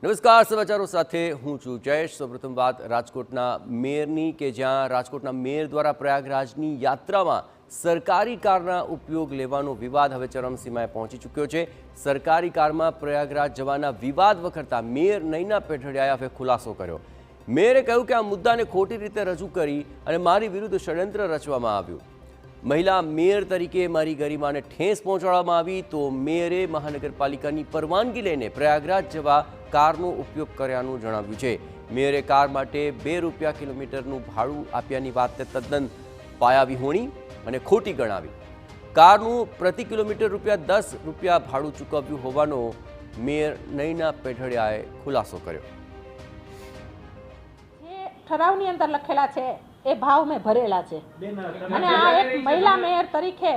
નમસ્કાર, સમાચારો સાથે હું છું જયેશ। સૌપ્રથમ વાત રાજકોટના મેયરની કે જ્યાં રાજકોટના મેયર દ્વારા પ્રયાગરાજની યાત્રામાં સરકારી કારના ઉપયોગ લેવાનો વિવાદ હવે ચરમસીમાએ પહોંચી ચૂક્યો છે। સરકારી કારમાં પ્રયાગરાજ જવાના વિવાદ વખરતા મેયર નૈના પેઢડિયાએ હવે ખુલાસો કર્યો। મેયરે કહ્યું કે આ મુદ્દાને ખોટી રીતે રજૂ કરી અને મારી વિરુદ્ધ ષડયંત્ર રચવામાં આવ્યું। મહિલા મેયર તરીકે મારી ગરિમાને ઠેસ પહોંચાડવામાં આવી તો મેયરે મહાનગરપાલિકાની પરવાનગી લઈને પ્રયાગરાજ જવા કારનો ઉપયોગ કર્યાનું જણાવ્યું છે। મેયરે કાર માટે ₹2 કિલોમીટરનું ભાડું આપ્યાની વાતને તદ્દન પાયાવિહોણી અને ખોટી ગણાવી। કારનું પ્રતિ કિલોમીટર ₹10 ભાડું ચૂકવ્યું હોવાનો મેયર નૈના પેઢડિયાએ ખુલાસો કર્યો। જે ઠરાવની અંદર લખેલા છે એ ભાવ મેં ભરેલા છે અને આ એક મહિલા મેયર તરીકે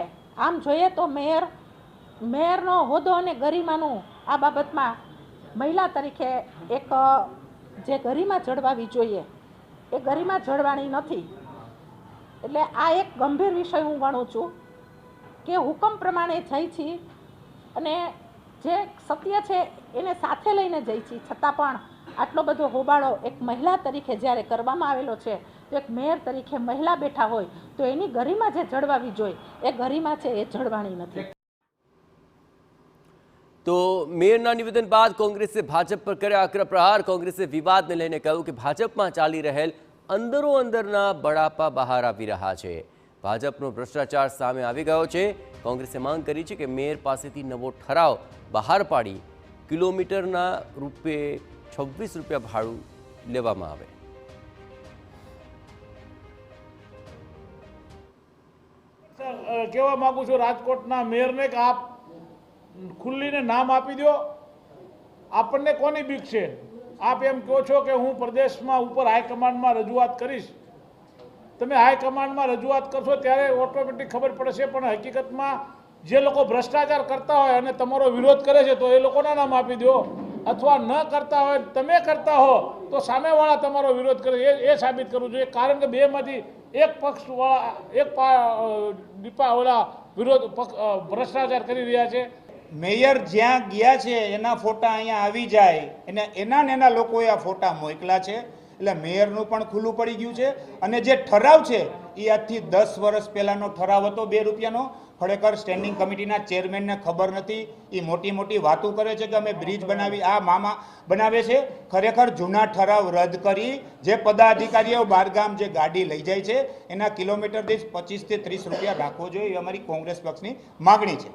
આમ જોઈએ તો મેયરનો હોદ્દો અને ગરિમાનું આ બાબતમાં મહિલા તરીકે એક જે ગરિમા જળવાવી જોઈએ એ ગરિમા જળવાણી નથી। એટલે આ એક ગંભીર વિષય હું ગણું છું કે હુકમ પ્રમાણે જઈ છી અને જે સત્ય છે એને સાથે લઈને જઈ છી, છતાં પણ આટલો બધો હોબાળો એક મહિલા તરીકે જ્યારે કરવામાં આવેલો છે તો એક મેયર તરીકે મહિલા બેઠા હોય તો એની ગરિમા જે જળવાવી જોઈએ એ ગરિમા છે એ જળવાણી નથી। તો મેયરના નિવેદન બાદ કોંગ્રેસે ભાજપ પર કર્યા આકરા પ્રહાર। કોંગ્રેસે વિવાદને લઈને કહ્યું કે ભાજપમાં ચાલી રહેલ અંદરો અંદરના બળાપા બહાર આવી રહ્યા છે। ભાજપનો ભ્રષ્ટાચાર સામે આવી ગયો છે। કોંગ્રેસે માંગ કરી છે કે મેયર પાસેથી નવો ઠરાવ બહાર પાડી કિલોમીટરના ₹26 ભાડું લેવામાં આવે। કહેવા માંગુ છું રાજકોટના મેયરને કે આપ ખુલ્લીને નામ આપી દો। આપણને કોની બીક છે? આપ એમ કહો છો કે હું પ્રદેશમાં ઉપર હાઈકમાન્ડમાં રજૂઆત કરીશ। તમે હાઈકમાન્ડમાં રજૂઆત કરશો ત્યારે ઓટોમેટિક ખબર પડશે, પણ હકીકતમાં જે લોકો ભ્રષ્ટાચાર કરતા હોય અને તમારો વિરોધ કરે છે તો એ લોકોના નામ આપી દો, અથવા ન કરતા હોય તમે કરતા હો તો સામેવાળા તમારો વિરોધ કરે એ સાબિત કરવું જોઈએ। કારણ કે બેમાંથી એક પક્ષવાળા વિરોધ ભ્રષ્ટાચાર કરી રહ્યા છે। મેયર જ્યાં ગયા છે એના ફોટા અહીંયા આવી જાય અને એના લોકોએ આ ફોટા મોકલા છે, એટલે મેયરનું પણ ખુલ્લું પડી ગયું છે। અને જે ઠરાવ છે એ આજથી 10 વર્ષ પહેલાંનો ઠરાવ હતો ₹2નો। ખરેખર સ્ટેન્ડિંગ કમિટીના ચેરમેનને ખબર નથી, એ મોટી વાતો કરે છે કે અમે બ્રિજ બનાવી, આ મામા બનાવે છે। ખરેખર જૂના ઠરાવ રદ કરી જે પદાધિકારીઓ બહારગામ જે ગાડી લઈ જાય છે એના કિલોમીટર દીઠ ₹25 થી ₹30 રાખવો જોઈએ, એ અમારી કોંગ્રેસ પક્ષની માગણી છે।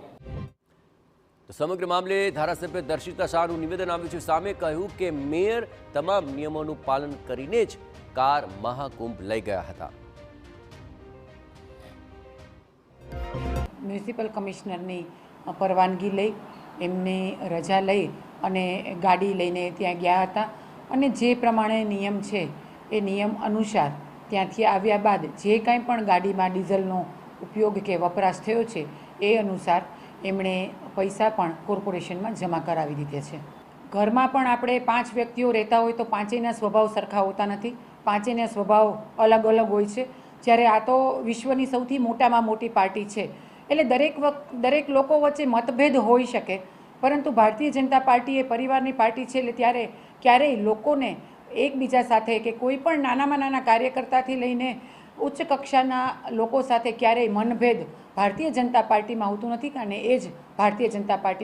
તો સમગ્ર મામલે ધારાસભ્ય દર્શિતા શાહનું નિવેદન આવ્યું છે સામે। કહ્યું કે મેયર તમામ નિયમોનું પાલન કરીને જ કાર મહાકુંભ લઈ ગયા હતા। મ્યુનિસિપલ કમિશનરની પરવાનગી લઈ એમની રજા લઈ અને ગાડી લઈને ત્યાં ગયા હતા અને જે પ્રમાણે નિયમ છે એ નિયમ અનુસાર ત્યાંથી આવ્યા બાદ જે કાંઈ પણ ગાડીમાં ડીઝલનો ઉપયોગ કે વપરાશ થયો છે એ અનુસાર એમણે પૈસા પણ કોર્પોરેશનમાં જમા કરાવી દીધે છે। ઘરમાં પણ આપણે 5 વ્યક્તિઓ રહેતા હોય તો પાંચેયના સ્વભાવ સરખા હોતા નથી, પાંચેયના સ્વભાવ અલગ અલગ હોય છે। જ્યારે આ તો વિશ્વની સૌથી મોટામાં મોટી પાર્ટી છે એટલે દરેક લોકો વચ્ચે મતભેદ હોઈ શકે, પરંતુ ભારતીય જનતા પાર્ટી એ પરિવારની પાર્ટી છે એટલે ત્યારે ક્યારેય લોકોને એકબીજા સાથે કે કોઈ પણ નાનામાં નાના કાર્યકર્તાથી લઈને ઉચ્ચ કક્ષાના લોકો સાથે ક્યારેય મનભેદ ભારતીય જનતા પાર્ટીમાં હોતું નથી અને એ જ ભારતીય જનતા પાર્ટીના